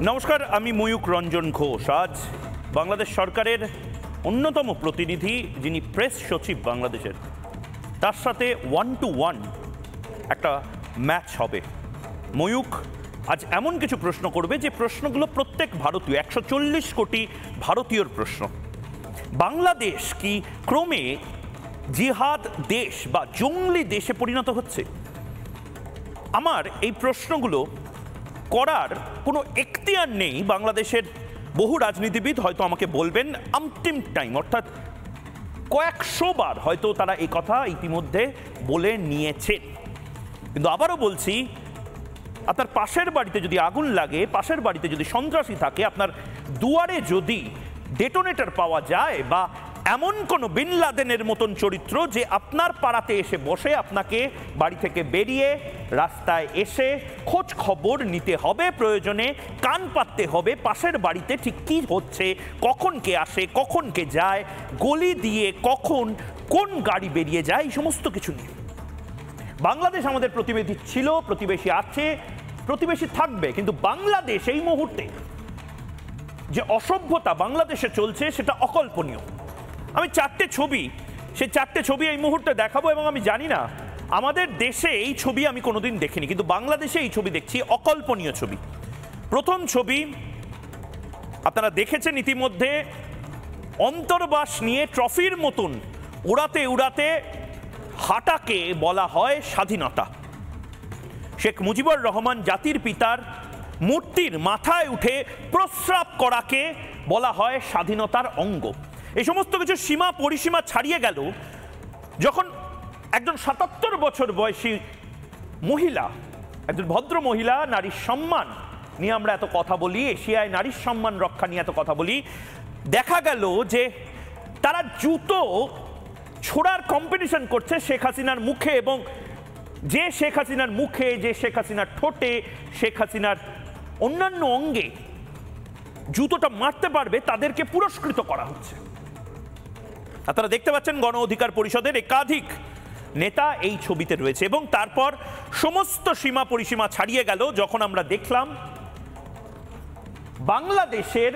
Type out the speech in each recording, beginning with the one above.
নমস্কার, আমি ময়ূক রঞ্জন ঘোষ। আজ বাংলাদেশ সরকারের অন্যতম প্রতিনিধি, যিনি প্রেস সচিব বাংলাদেশের, তার সাথে 1-to-1 একটা ম্যাচ হবে। ময়ূক আজ এমন কিছু প্রশ্ন করবে যে প্রশ্নগুলো প্রত্যেক ভারতীয়, 140 কোটি ভারতীয়র প্রশ্ন। বাংলাদেশ কি ক্রমে জিহাদ দেশ বা জঙ্গলি দেশে পরিণত হচ্ছে? আমার এই প্রশ্নগুলো করার কোনো এখতিয়ার নেই। বাংলাদেশের বহু রাজনীতিবিদ হয়তো আমাকে বলবেন আনটিম টাইম, অর্থাৎ কয়েকশো বার হয়তো তারা এই কথা ইতিমধ্যে বলে নিয়েছেন। কিন্তু আবারও বলছি, আপনার পাশের বাড়িতে যদি আগুন লাগে, পাশের বাড়িতে যদি সন্ত্রাসী থাকে, আপনার দুয়ারে যদি ডেটোনেটর পাওয়া যায় বা এমন কোনো বিন লাদেনের মতন চরিত্র যে আপনার পাড়াতে এসে বসে, আপনাকে বাড়ি থেকে বেরিয়ে রাস্তায় এসে খোঁজ খবর নিতে হবে, প্রয়োজনে কান পাততে হবে পাশের বাড়িতে ঠিক কী হচ্ছে, কখন কে আসে, কখন কে যায়, গলি দিয়ে কখন কোন গাড়ি বেরিয়ে যায়, এই সমস্ত কিছু নিয়ে বাংলাদেশ আমাদের প্রতিবেশী ছিল, প্রতিবেশী আছে, প্রতিবেশী থাকবে। কিন্তু বাংলাদেশ এই মুহূর্তে যে অসভ্যতা বাংলাদেশে চলছে সেটা অকল্পনীয়। আমি সেই চারটে ছবি এই মুহূর্তে দেখাবো, এবং আমি জানি না আমাদের দেশে এই ছবি আমি কোনোদিন দেখিনি, কিন্তু বাংলাদেশে এই ছবি দেখছি, অকল্পনীয় ছবি। প্রথম ছবি আপনারা দেখেছেন ইতিমধ্যে, অন্তর্বাস নিয়ে ট্রফির মতন উড়াতে উড়াতে হাঁটাকে বলা হয় স্বাধীনতা। শেখ মুজিবুর রহমান জাতির পিতার মূর্তির মাথায় উঠে প্রস্রাব করাকে বলা হয় স্বাধীনতার অঙ্গ। এই সমস্ত কিছু সীমা পরিসীমা ছাড়িয়ে গেল যখন একজন ৭৭ বছর বয়সী মহিলা, একজন ভদ্র মহিলা, নারীর সম্মান নিয়ে আমরা এত কথা বলি, এশিয়ায় নারীর সম্মান রক্ষা নিয়ে এত কথা বলি, দেখা গেল যে তারা জুতো ছোড়ার কম্পিটিশন করছে শেখ হাসিনার মুখে, এবং যে শেখ হাসিনার মুখে, যে শেখ হাসিনার ঠোঁটে, শেখ হাসিনার অন্যান্য অঙ্গে জুতোটা মারতে পারবে তাদেরকে পুরস্কৃত করা হচ্ছে। আপনারা দেখতে পাচ্ছেন গণ অধিকার পরিষদের একাধিক নেতা এই ছবিতে রয়েছে। এবং তারপর সমস্ত সীমা পরিসীমা ছাড়িয়ে গেল যখন আমরা দেখলাম বাংলাদেশের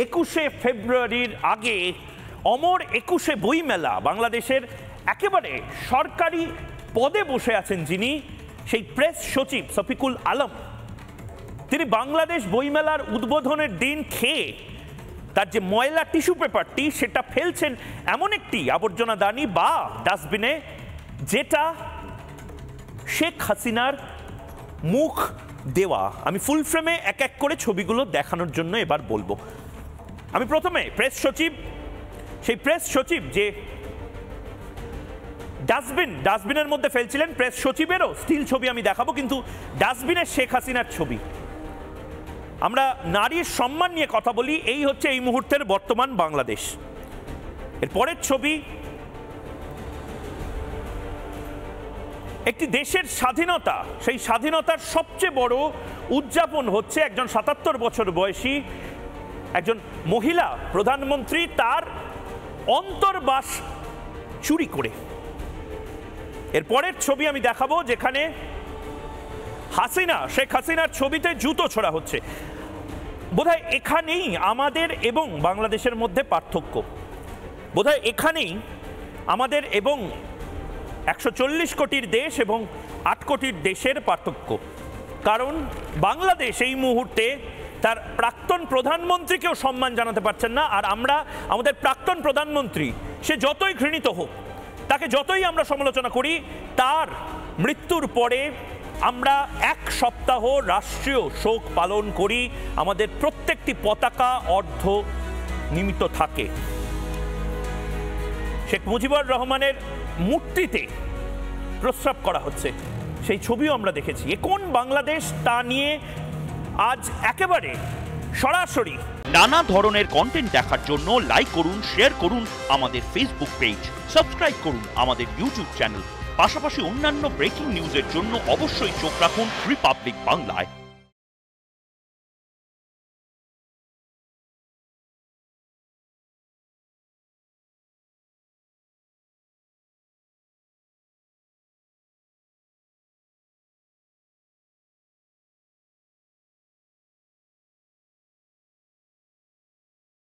21শে ফেব্রুয়ারির আগে অমর 21শে বইমেলা, বাংলাদেশের একেবারে সরকারি পদে বসে আছেন যিনি, সেই প্রেস সচিব শফিকুল আলম, তিনি বাংলাদেশ বইমেলার উদ্বোধনের দিন খেয়ে তার যে ময়লা টিস্যু পেপারটি সেটা ফেলছেন এমন একটি আবর্জনা দানি বা ডাস্টবিনে, যেটা শেখ হাসিনার মুখ দেওয়া। আমি ফুল ফ্রেমে এক এক করে ছবিগুলো দেখানোর জন্য এবার বলবো। আমি প্রথমে সেই প্রেস সচিব যে ডাস্টবিনের মধ্যে ফেলছিলেন, প্রেস সচিবেরও স্টিল ছবি আমি দেখাবো, কিন্তু ডাস্টবিনের শেখ হাসিনার ছবি। আমরা নারীর সম্মান নিয়ে কথা বলি, এই হচ্ছে এই মুহূর্তের বর্তমান বাংলাদেশ। এর পরের ছবি একটি দেশের স্বাধীনতা, সেই স্বাধীনতার সবচেয়ে বড় উদযাপন হচ্ছে একজন ৭৭ বছর বয়সী একজন মহিলা প্রধানমন্ত্রী তার অন্তর্বাস চুরি করে। এর পরের ছবি আমি দেখাবো যেখানে শেখ হাসিনার ছবিতে জুতো ছোড়া হচ্ছে। বোধহয় এখানেই আমাদের এবং বাংলাদেশের মধ্যে পার্থক্য, বোধহয় এখানেই আমাদের এবং 140 কোটির দেশ এবং 8 কোটির দেশের পার্থক্য। কারণ বাংলাদেশ এই মুহূর্তে তার প্রাক্তন প্রধানমন্ত্রীকেও সম্মান জানাতে পারছেন না। আর আমরা আমাদের প্রাক্তন প্রধানমন্ত্রী, সে যতই ঘৃণিত হোক, তাকে যতই আমরা সমালোচনা করি, তার মৃত্যুর পরে আমরা 1 সপ্তাহ রাষ্ট্রীয় শোক পালন করি, আমাদের প্রত্যেকটি পতাকা অর্ধ নিমিত্ত থাকে। শেখ মুজিবুর রহমানের মূর্তিতে প্রস্রাব করা হচ্ছে, সেই ছবিও আমরা দেখেছি। এ কোন বাংলাদেশ, তা নিয়ে আজ একেবারে সরাসরি নানা ধরনের কন্টেন্ট দেখার জন্য লাইক করুন, শেয়ার করুন আমাদের ফেসবুক পেজ, সাবস্ক্রাইব করুন আমাদের ইউটিউব চ্যানেল। পাশাপাশি অন্যান্য ব্রেকিং নিউজের জন্য অবশ্যই চোখ রাখুন রিপাবলিক বাংলায়।